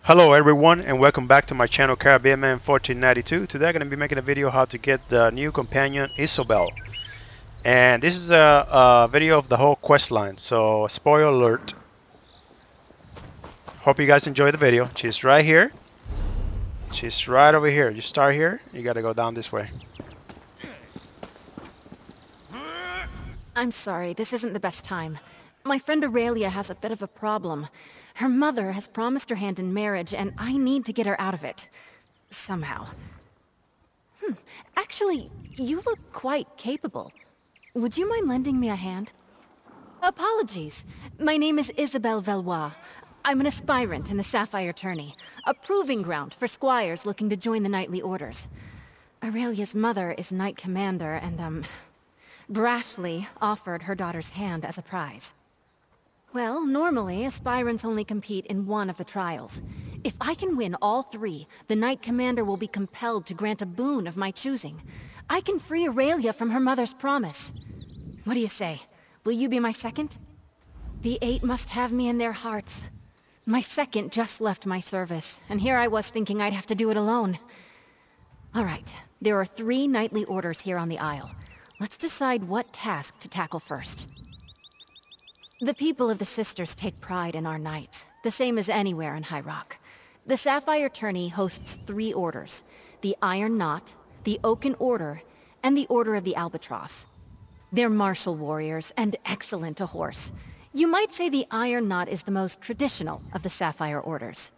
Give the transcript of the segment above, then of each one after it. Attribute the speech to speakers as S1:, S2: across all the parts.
S1: Hello everyone and welcome back to my channel Caribbean Man 1492. Today I'm going to be making a video how to get the new companion Isobel. And this is a video of the whole quest line, so spoiler alert. Hope you guys enjoy the video. She's right here. She's right over here. You start here, you got to go down this way.
S2: I'm sorry, this isn't the best time. My friend Aurelia has a bit of a problem. Her mother has promised her hand in marriage, and I need to get her out of it. Somehow. Actually, you look quite capable. Would you mind lending me a hand? Apologies. My name is Isabelle Valois. I'm an aspirant in the Sapphire Tourney, a proving ground for squires looking to join the knightly orders. Aurelia's mother is knight commander, and, brashly offered her daughter's hand as a prize. Well, normally, aspirants only compete in one of the trials. If I can win all three, the Knight Commander will be compelled to grant a boon of my choosing. I can free Aurelia from her mother's promise. What do you say? Will you be my second? The Eight must have me in their hearts. My second just left my service, and here I was thinking I'd have to do it alone. All right, there are 3 knightly orders here on the Isle. Let's decide what task to tackle first. The people of the Sisters take pride in our knights, the same as anywhere in High Rock. The Sapphire Tourney hosts 3 orders: the Iron Knot, the Oaken Order, and the Order of the Albatross. They're martial warriors and excellent to horse. You might say the Iron Knot is the most traditional of the Sapphire Orders.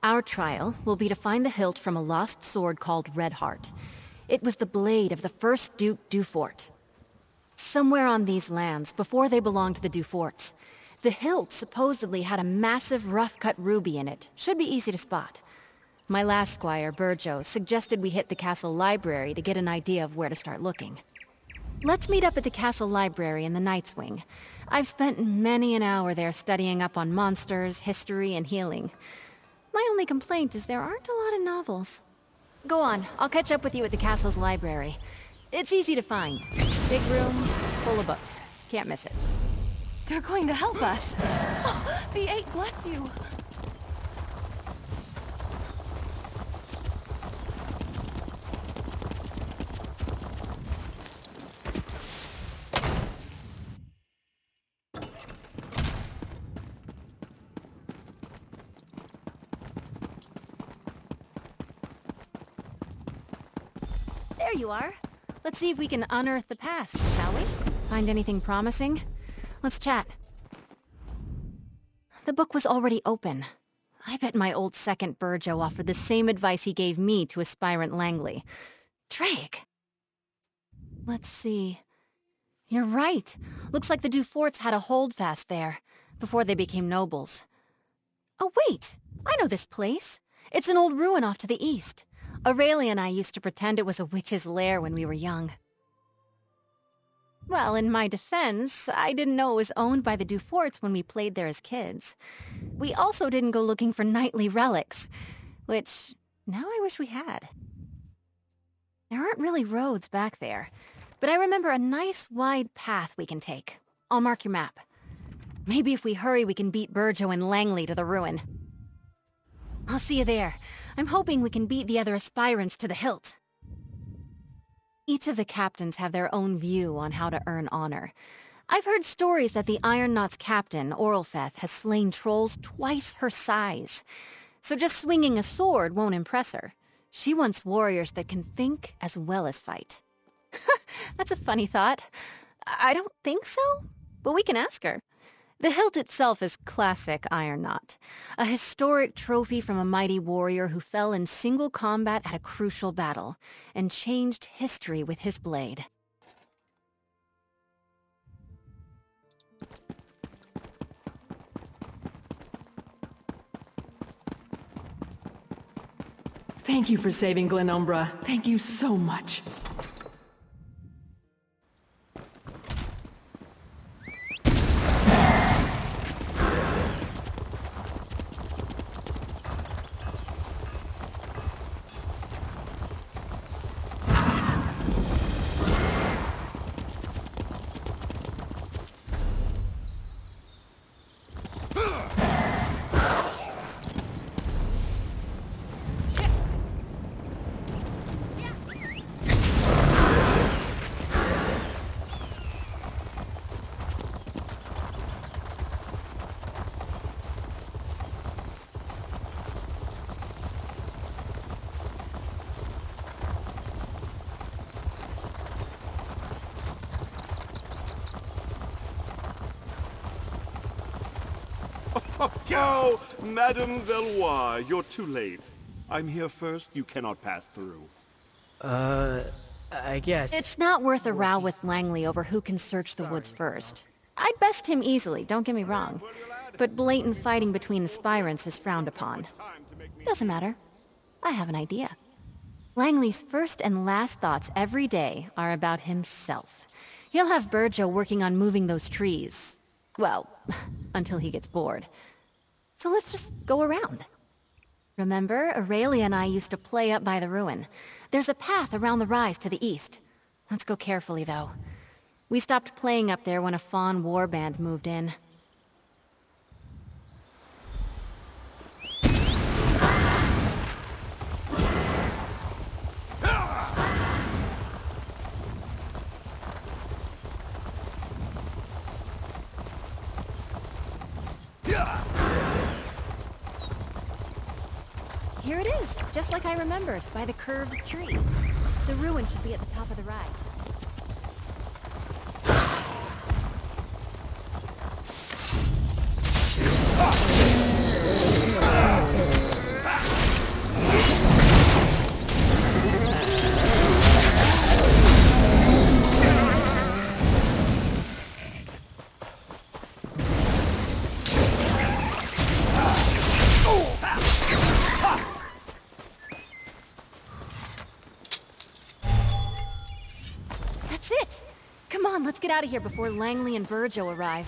S2: Our trial will be to find the hilt from a lost sword called Redheart. It was the blade of the first Duke Dufort. Somewhere on these lands, before they belonged to the Duforts, the hilt supposedly had a massive rough-cut ruby in it. Should be easy to spot. My last squire, Burjo, suggested we hit the castle library to get an idea of where to start looking. Let's meet up at the castle library in the Knight's Wing. I've spent many an hour there studying up on monsters, history, and healing. My only complaint is there aren't a lot of novels. Go on, I'll catch up with you at the castle's library. It's easy to find. Big room, full of books. Can't miss it.
S3: They're going to help us. Oh, the Eight bless you.
S2: There you are. Let's see if we can unearth the past, shall we? Find anything promising? Let's chat. The book was already open. I bet my old second Burjo offered the same advice he gave me to aspirant Langley. Drake! Let's see. You're right. Looks like the Duforts had a holdfast there, before they became nobles. Oh wait! I know this place. It's an old ruin off to the east. Aurelia and I used to pretend it was a witch's lair when we were young. Well, in my defense, I didn't know it was owned by the Duforts when we played there as kids. We also didn't go looking for knightly relics, which now I wish we had. There aren't really roads back there, but I remember a nice wide path we can take. I'll mark your map. Maybe if we hurry we can beat Burjo and Langley to the ruin. I'll see you there. I'm hoping we can beat the other aspirants to the hilt. Each of the captains have their own view on how to earn honor. I've heard stories that the Iron Knot's captain, Orlfeth, has slain trolls twice her size. So just swinging a sword won't impress her. She wants warriors that can think as well as fight. That's a funny thought. I don't think so, but we can ask her. The hilt itself is classic Iron Knot, a historic trophy from a mighty warrior who fell in single combat at a crucial battle and changed history with his blade.
S3: Thank you for saving Glenumbra. Thank you so much.
S4: Oh, Madame Valois, you're too late. I'm here first, you cannot pass through.
S5: I guess.
S2: It's not worth a row with Langley over who can search the woods first. I'd best him easily, don't get me wrong. But blatant fighting between aspirants is frowned upon. Doesn't matter. I have an idea. Langley's first and last thoughts every day are about himself. He'll have Burjo working on moving those trees. Well, until he gets bored. So let's just go around. Remember, Aurelia and I used to play up by the ruin. There's a path around the rise to the east. Let's go carefully, though. We stopped playing up there when a Fawn warband moved in. Here it is, just like I remembered, by the curved tree. The ruin should be at the top of the rise. That's it! Come on, let's get out of here before Langley and Burjo arrive.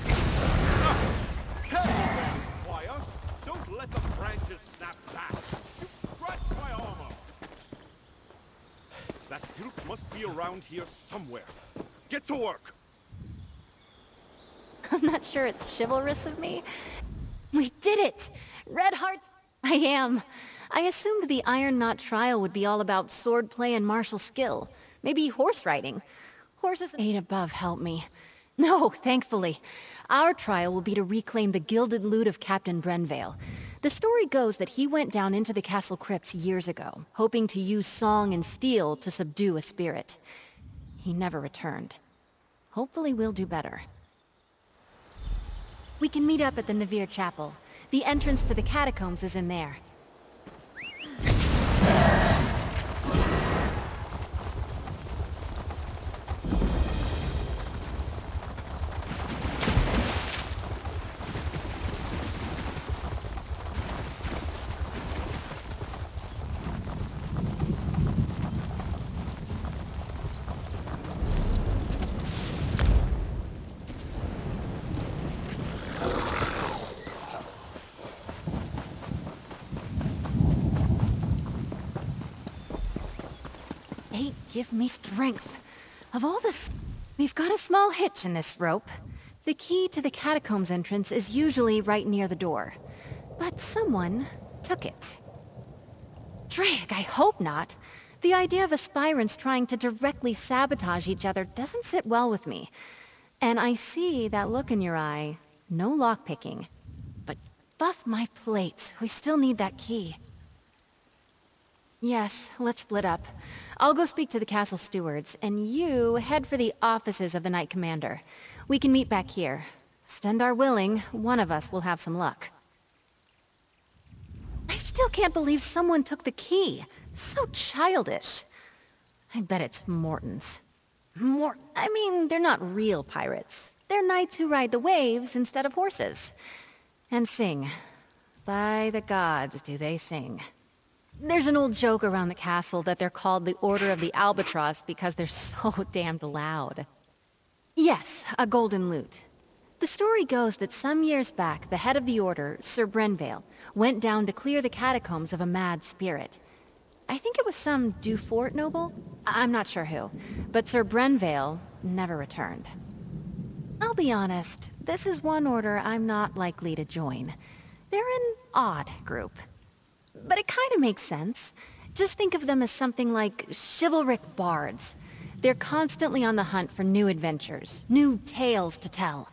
S4: Squire. Don't let the branches snap back. You scratched my armor. That hilt must be around here somewhere. Get to work.
S2: I'm not sure it's chivalrous of me. We did it! Red Hearts... I am. I assumed the Iron Knot trial would be all about swordplay and martial skill. Maybe horse riding. Horses ain't above, help me. No, thankfully. Our trial will be to reclaim the gilded loot of Captain Brenvale. The story goes that he went down into the castle crypts years ago, hoping to use song and steel to subdue a spirit. He never returned. Hopefully we'll do better. We can meet up at the Navir Chapel. The entrance to the catacombs is in there. They give me strength. Of all this, we've got a small hitch in this rope. The key to the catacombs entrance is usually right near the door. But someone took it. Drake, I hope not. The idea of aspirants trying to directly sabotage each other doesn't sit well with me. And I see that look in your eye. No lockpicking. But buff my plates. We still need that key. Yes, let's split up. I'll go speak to the castle stewards, and you head for the offices of the Knight Commander. We can meet back here. Stendar willing, one of us will have some luck. I still can't believe someone took the key. So childish. I bet it's Morton's. I mean, they're not real pirates. They're knights who ride the waves instead of horses. And sing. By the gods, do they sing. There's an old joke around the castle that they're called the Order of the Albatross because they're so damned loud. Yes, a golden lute. The story goes that some years back, the head of the order, Sir Brenvale, went down to clear the catacombs of a mad spirit. I think it was some Dufort noble? I'm not sure who, but Sir Brenvale never returned. I'll be honest, this is one order I'm not likely to join. They're an odd group. But it kind of makes sense. Just think of them as something like chivalric bards. They're constantly on the hunt for new adventures, new tales to tell.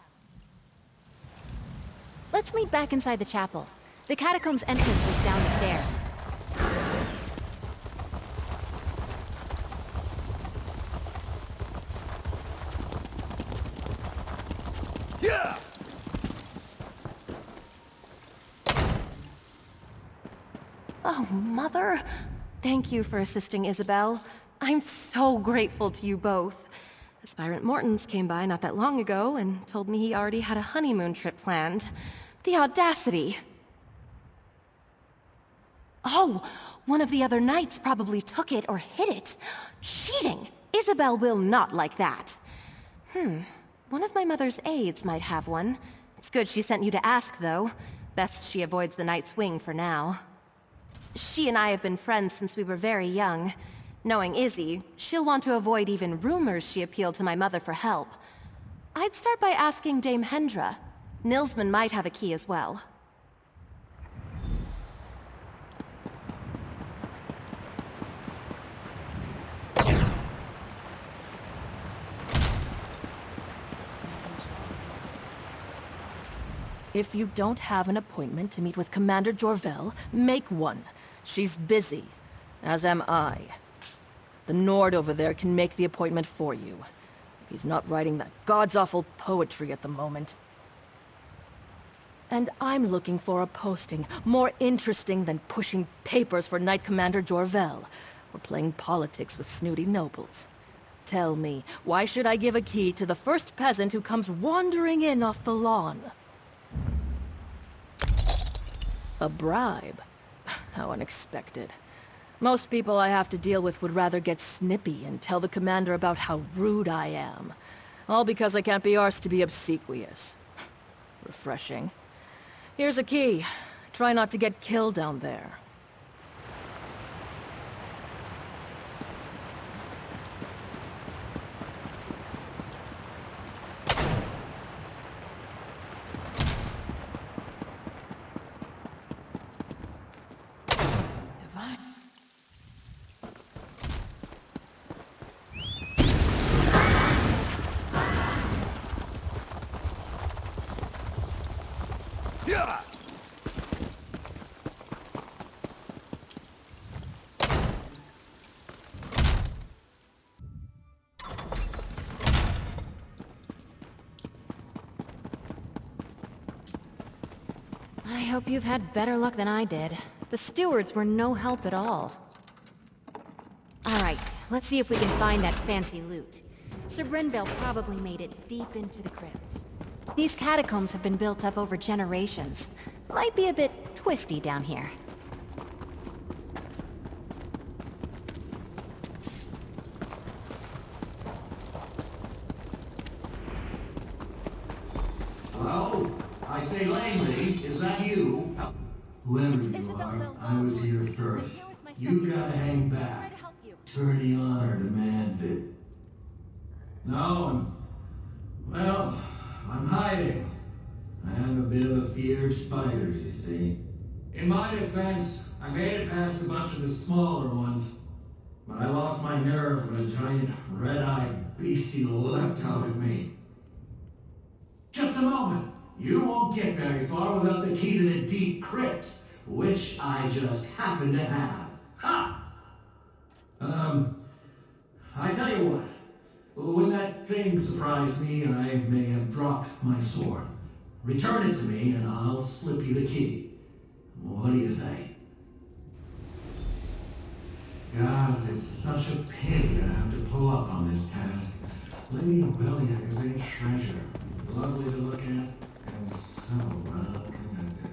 S2: Let's meet back inside the chapel. The catacombs entrance is down the stairs.
S3: Oh, Mother. Thank you for assisting Isabel. I'm so grateful to you both. Aspirant Mortons came by not that long ago and told me he already had a honeymoon trip planned. The audacity! Oh, one of the other knights probably took it or hid it. Cheating! Isabel will not like that. One of my mother's aides might have one. It's good she sent you to ask, though. Best she avoids the Knight's Wing for now. She and I have been friends since we were very young. Knowing Izzy, she'll want to avoid even rumors she appealed to my mother for help. I'd start by asking Dame Hendra. Nilsman might have a key as well.
S5: If you don't have an appointment to meet with Commander Jorvel, make one. She's busy, as am I. The Nord over there can make the appointment for you. If he's not writing that god's-awful poetry at the moment. And I'm looking for a posting more interesting than pushing papers for Knight Commander Jorvel, or playing politics with snooty nobles. Tell me, why should I give a key to the first peasant who comes wandering in off the lawn? A bribe? How unexpected. Most people I have to deal with would rather get snippy and tell the commander about how rude I am. All because I can't be arsed to be obsequious. Refreshing. Here's a key. Try not to get killed down there.
S2: I hope you've had better luck than I did. The stewards were no help at all. Alright, let's see if we can find that fancy loot. Sir Brynville probably made it deep into the crypts. These catacombs have been built up over generations. Might be a bit twisty down here.
S6: Hello? I say, Langley, is that you? Whoever
S2: It's
S6: you
S2: Isabel
S6: are,
S2: Belmont.
S6: I was here
S2: I'm
S6: first.
S2: here with my
S6: You
S2: second.
S6: gotta hang
S2: I'll try
S6: back.
S2: to help you.
S6: Attorney honor demands it. No, well, I'm hiding. I am a bit of a feared spider, you see. In my defense, I made it past a bunch of the smaller ones, but I lost my nerve when a giant red-eyed beastie leapt out at me. Just a moment. You won't get very far without the key to the deep crypts, which I just happen to have. Ha! I tell you what. When that thing surprised me, I may have dropped my sword. Return it to me, and I'll slip you the key. What do you say? Guys, it's such a pity to have to pull up on this task. Lady Beliak is a treasure. Lovely to look at, and so well connected.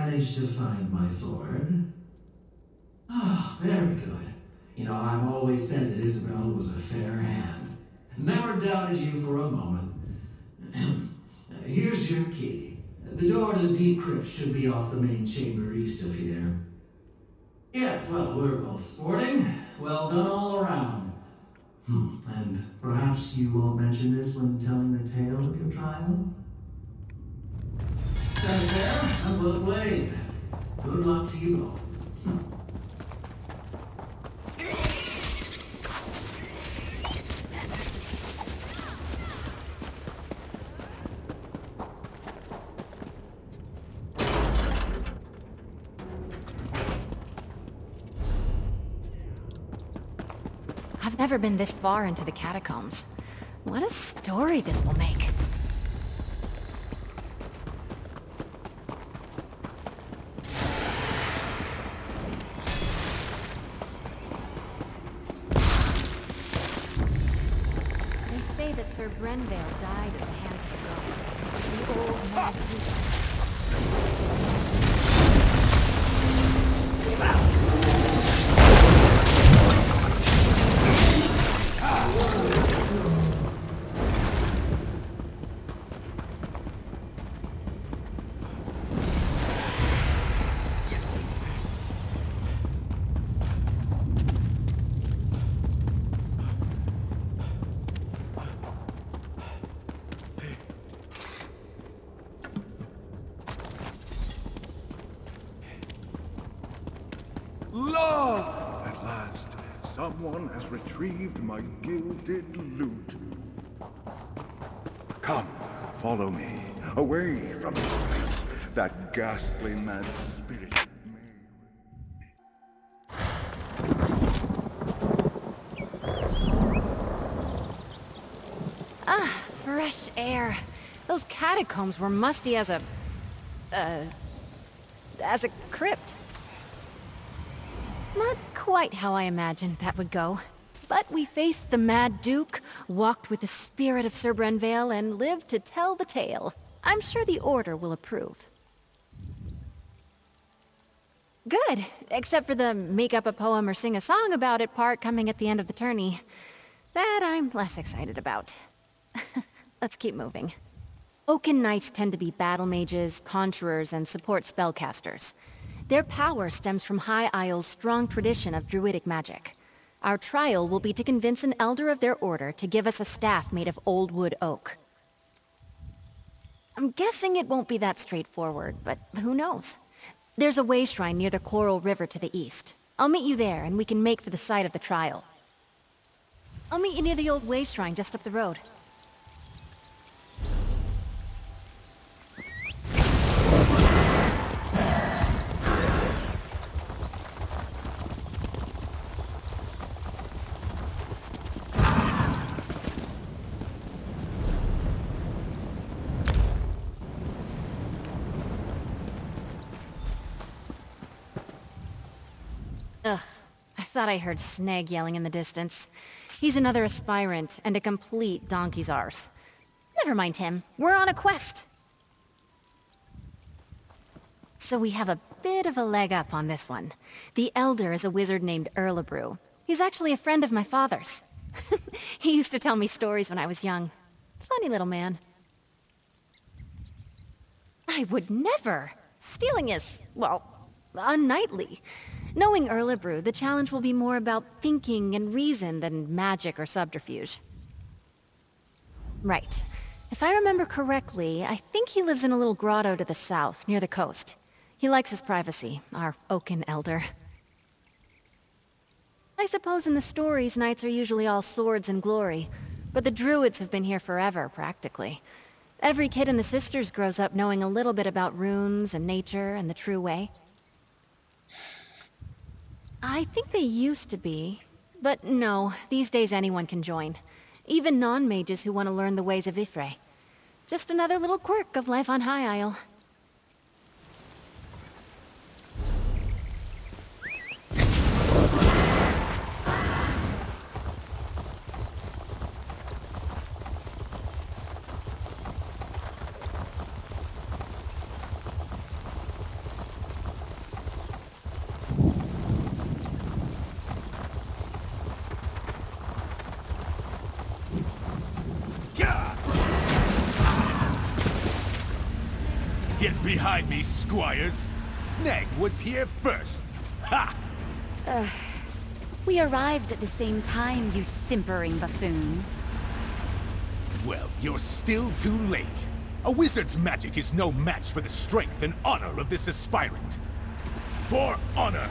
S6: managed to find my sword? Ah, very good. You know, I've always said that Isabel was a fair hand. Never doubted you for a moment. Here's your key. The door to the deep crypt should be off the main chamber east of here. Yes, well, we're both sporting. Well done all around. And perhaps you won't mention this when telling the tale of your trial? Stand there and well played. Good luck to you both.
S2: I've never been this far into the catacombs. What a story this will make. They say that Sir Brenvale died at the hands of a ghost. The old man who...
S7: La! At last, someone has retrieved my gilded loot. Come, follow me, away from this place. That ghastly mad spirit
S2: Ah, fresh air. Those catacombs were musty as a... as a crypt. Not quite how I imagined that would go. But we faced the Mad Duke, walked with the spirit of Sir Brenvale, and lived to tell the tale. I'm sure the Order will approve. Good, except for the make up a poem or sing a song about it part coming at the end of the tourney. That I'm less excited about. Let's keep moving. Oaken Knights tend to be battle mages, conjurers, and support spellcasters. Their power stems from High Isle's strong tradition of druidic magic. Our trial will be to convince an elder of their order to give us a staff made of old wood oak. I'm guessing it won't be that straightforward, but who knows? There's a way shrine near the Coral River to the east. I'll meet you there, and we can make for the site of the trial. I'll meet you near the old way shrine just up the road. Ugh, I thought I heard Snag yelling in the distance. He's another aspirant, and a complete donkey's arse. Never mind him. We're on a quest. So we have a bit of a leg up on this one. The Elder is a wizard named Erlebrew. He's actually a friend of my father's. He used to tell me stories when I was young. Funny little man. I would never! Stealing is, well, unknightly. Knowing Erlebrew, the challenge will be more about thinking and reason than magic or subterfuge. Right. If I remember correctly, I think he lives in a little grotto to the south, near the coast. He likes his privacy, our Oaken Elder. I suppose in the stories, knights are usually all swords and glory, but the druids have been here forever, practically. Every kid in the Sisters grows up knowing a little bit about runes and nature and the true way. I think they used to be, but no, these days anyone can join. Even non-mages who want to learn the ways of Ifre. Just another little quirk of life on High Isle.
S4: behind me, squires. Sneg was here first. Ha!
S8: We arrived at the same time, you simpering buffoon.
S4: Well, you're still too late. A wizard's magic is no match for the strength and honor of this aspirant. For honor!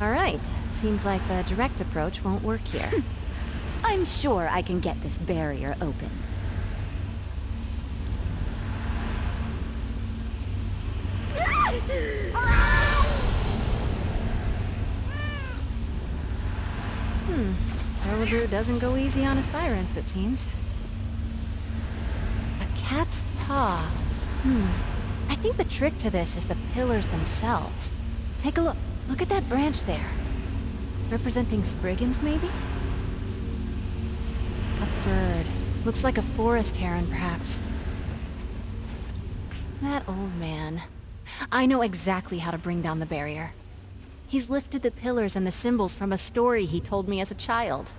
S2: All right. Seems like the direct approach won't work here.
S8: I'm sure I can get this barrier open.
S2: Erlebrew doesn't go easy on aspirants, it seems. A cat's paw. I think the trick to this is the pillars themselves. Take a look. Look at that branch there. Representing Spriggans, maybe? A bird. Looks like a forest heron, perhaps. That old man. I know exactly how to bring down the barrier. He's lifted the pillars and the symbols from a story he told me as a child.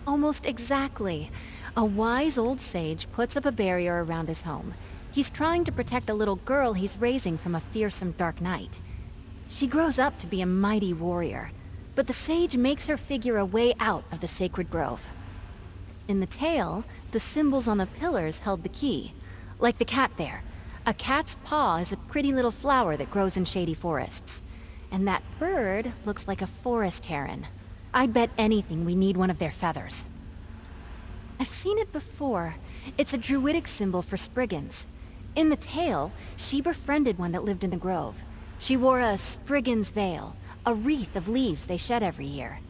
S2: Almost exactly. A wise old sage puts up a barrier around his home. He's trying to protect a little girl he's raising from a fearsome dark knight. She grows up to be a mighty warrior, but the sage makes her figure a way out of the sacred grove. In the tale, the symbols on the pillars held the key. Like the cat there. A cat's paw is a pretty little flower that grows in shady forests. And that bird looks like a forest heron. I'd bet anything we need one of their feathers. I've seen it before. It's a druidic symbol for Spriggans. In the tale, she befriended one that lived in the grove. She wore a Spriggan's veil, a wreath of leaves they shed every year.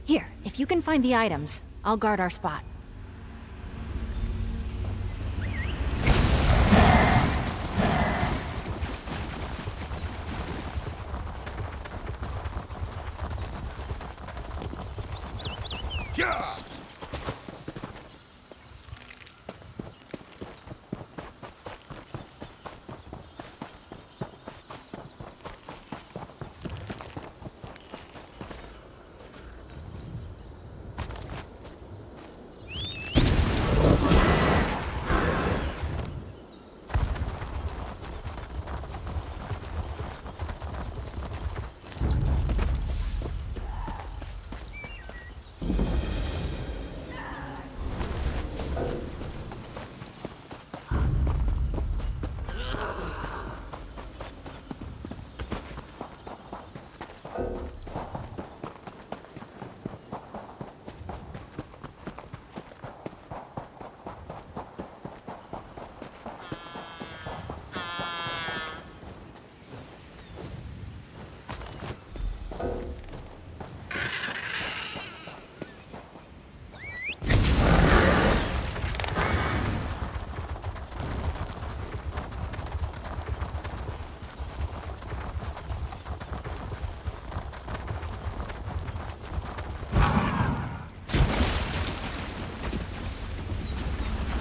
S2: Here, if you can find the items, I'll guard our spot.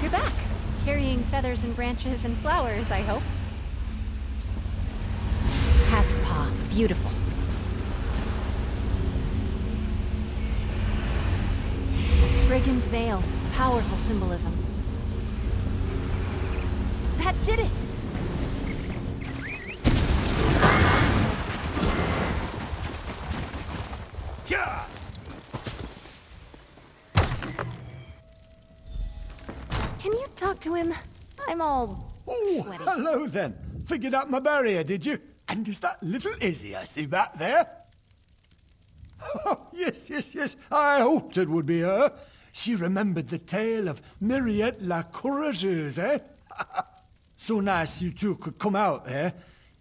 S2: You're back, carrying feathers and branches and flowers, I hope. Cat's paw, beautiful. Spriggan's veil, powerful symbolism. That did it! Can you talk to him? I'm all sweaty.
S6: Hello then. Figured out my barrier, did you? And is that little Izzy I see back there? Oh, yes. I hoped it would be her. She remembered the tale of Myriette la Courageuse, eh? So nice you two could come out, eh?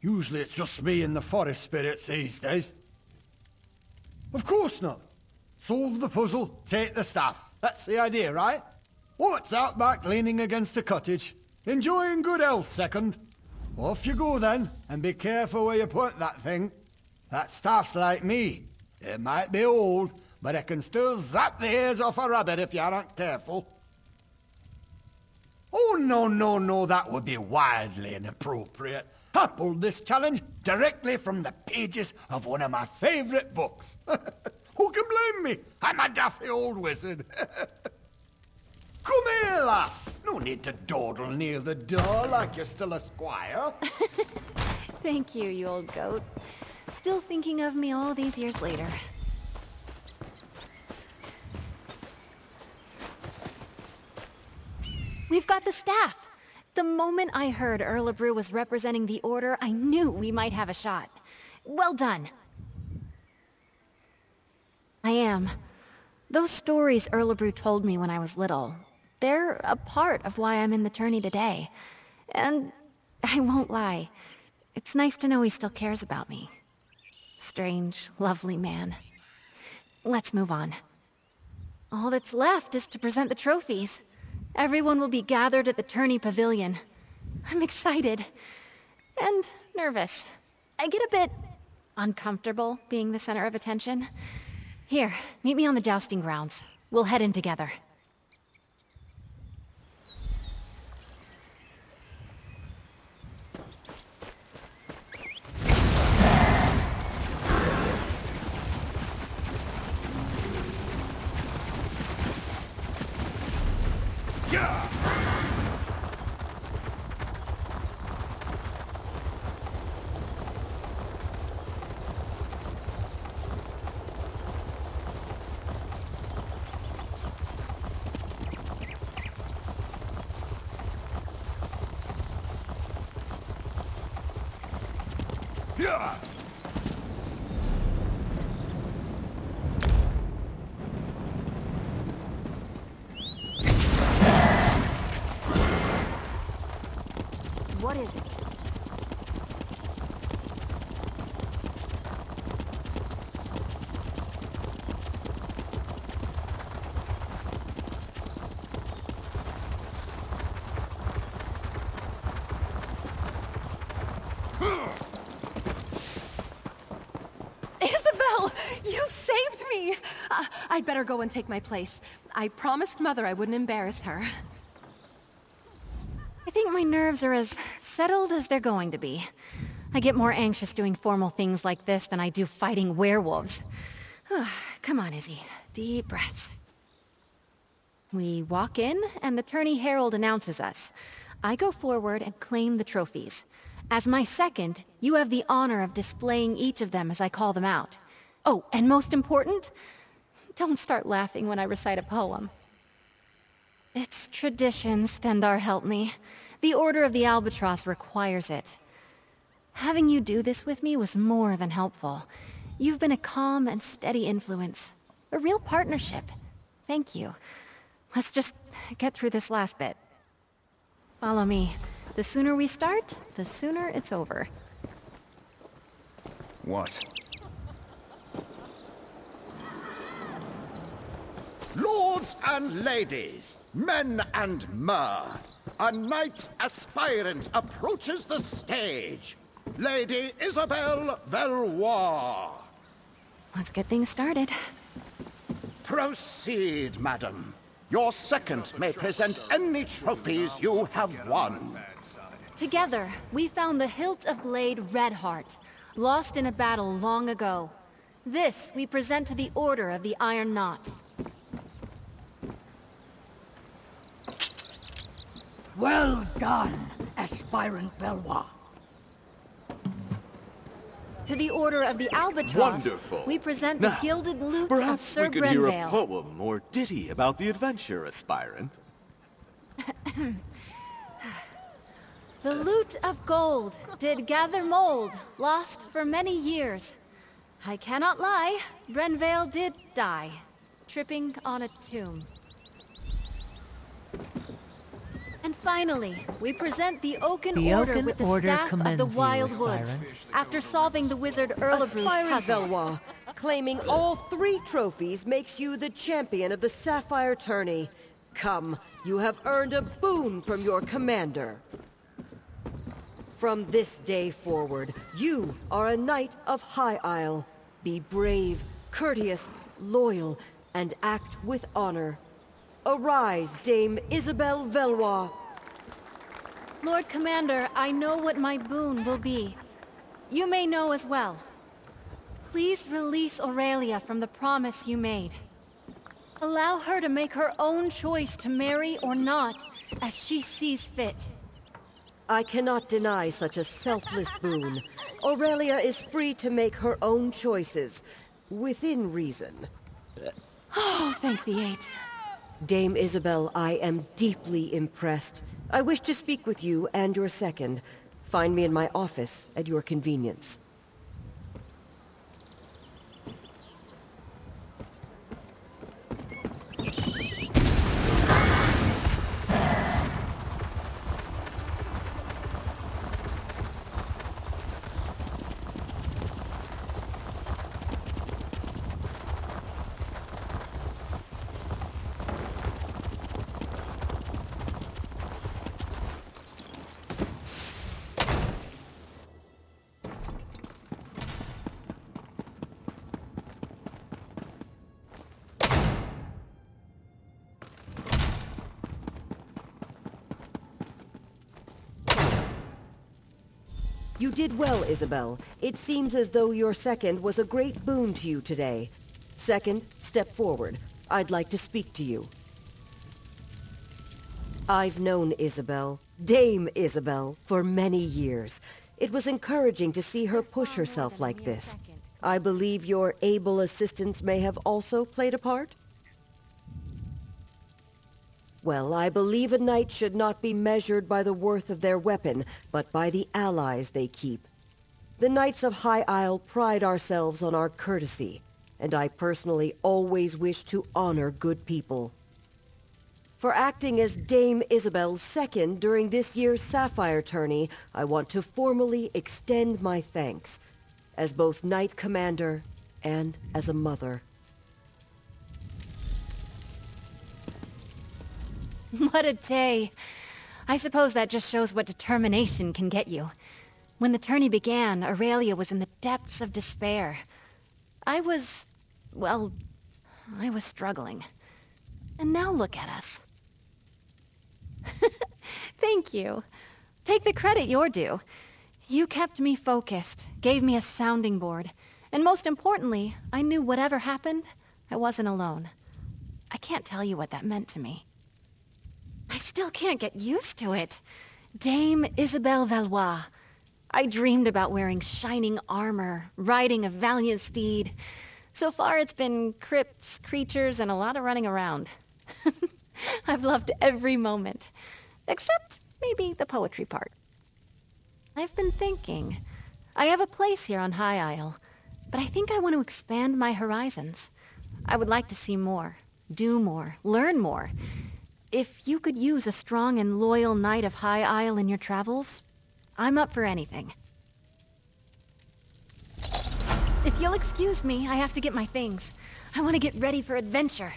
S6: Usually it's just me and the forest spirits these days. Of course not. Solve the puzzle, take the staff. That's the idea, right? What's out back leaning against a cottage? Enjoying good health, second. Off you go then, and be careful where you put that thing. That staff's like me. It might be old, but it can still zap the ears off a rabbit if you aren't careful. Oh, no, that would be wildly inappropriate. I pulled this challenge directly from the pages of one of my favorite books. Who can blame me? I'm a daffy old wizard.
S9: Come here, lass! No need to dawdle near the door like you're still a squire.
S2: Thank you, you old goat. Still thinking of me all these years later. We've got the staff! The moment I heard Erlebrew was representing the Order, I knew we might have a shot. Well done. I am. Those stories Erlebrew told me when I was little, they're a part of why I'm in the tourney today. And I won't lie, it's nice to know he still cares about me. Strange, lovely man. Let's move on. All that's left is to present the trophies. Everyone will be gathered at the tourney pavilion. I'm excited. And nervous. I get a bit uncomfortable being the center of attention. Here, meet me on the jousting grounds. We'll head in together. What is it?
S3: Isabel! You've saved me! I'd better go and take my place. I promised Mother I wouldn't embarrass her.
S2: I think my nerves are as settled as they're going to be. I get more anxious doing formal things like this than I do fighting werewolves. Come on, Izzy. Deep breaths. We walk in, and the tourney herald announces us. I go forward and claim the trophies. As my second, you have the honor of displaying each of them as I call them out. Oh, and most important, don't start laughing when I recite a poem. It's tradition, Stendar help me. The Order of the Albatross requires it. Having you do this with me was more than helpful. You've been a calm and steady influence. A real partnership. Thank you. Let's just get through this last bit. Follow me. The sooner we start, the sooner it's over.
S7: What?
S9: Lords and ladies, men and mer, a knight aspirant approaches the stage. Lady Isabel Valois.
S2: Let's get things started.
S9: Proceed, madam. Your second may present any trophies you have won.
S2: Together, we found the hilt of blade Redheart, lost in a battle long ago. This we present to the Order of the Iron Knot.
S10: Well done, aspirant Valois.
S2: To the Order of the Albatross,
S11: Wonderful.
S2: we present
S11: Now,
S2: the gilded lute of
S11: perhaps
S2: Sir
S11: we could hear a
S2: Brenvale.
S11: poem or ditty about the adventure, aspirant.
S2: The lute of gold did gather mold, lost for many years. I cannot lie, Brenvale did die, tripping on a tomb. And finally, we present the Oaken Order with the staff of the Wild Woods, after solving the wizard Erlebrew's
S12: Aspirant
S2: puzzle.
S12: Valois, claiming all 3 trophies makes you the champion of the Sapphire Tourney. Come, you have earned a boon from your commander. From this day forward, you are a knight of High Isle. Be brave, courteous, loyal, and act with honor. Arise, Dame Isabel Valois.
S2: Lord Commander, I know what my boon will be. You may know as well. Please release Aurelia from the promise you made. Allow her to make her own choice to marry or not, as she sees fit.
S12: I cannot deny such a selfless boon. Aurelia is free to make her own choices, within reason.
S3: Oh, thank the eight.
S12: Dame Isabel, I am deeply impressed. I wish to speak with you and your second. Find me in my office at your convenience. You did well, Isabel. It seems as though your second was a great boon to you today. Second, step forward. I'd like to speak to you. I've known Isabel, Dame Isabel, for many years. It was encouraging to see her push herself like this. I believe your able assistants may have also played a part? Well, I believe a knight should not be measured by the worth of their weapon, but by the allies they keep. The Knights of High Isle pride ourselves on our courtesy, and I personally always wish to honor good people. For acting as Dame Isabel's second during this year's Sapphire tourney, I want to formally extend my thanks, as both Knight Commander and as a mother.
S2: What a day. I suppose that just shows what determination can get you. When the tourney began, Aurelia was in the depths of despair. I was struggling. And now look at us. Thank you. Take the credit you're due. You kept me focused, gave me a sounding board, and most importantly, I knew whatever happened, I wasn't alone. I can't tell you what that meant to me. I still can't get used to it. Dame Isabel Valois. I dreamed about wearing shining armor, riding a valiant steed. So far it's been crypts, creatures, and a lot of running around. I've loved every moment. Except maybe the poetry part. I've been thinking. I have a place here on High Isle, but I think I want to expand my horizons. I would like to see more, do more, learn more. If you could use a strong and loyal knight of High Isle in your travels, I'm up for anything. If you'll excuse me, I have to get my things. I want to get ready for adventure.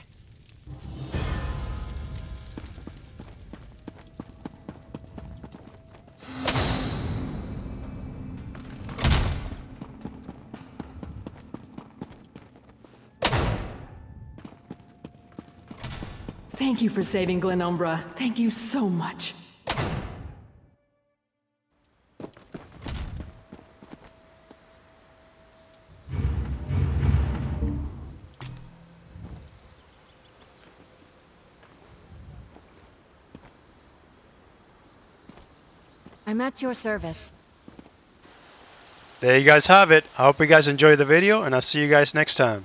S13: Thank you for saving Glenumbra. Thank you so much.
S2: I'm at your service.
S1: There you guys have it. I hope you guys enjoyed the video, and I'll see you guys next time.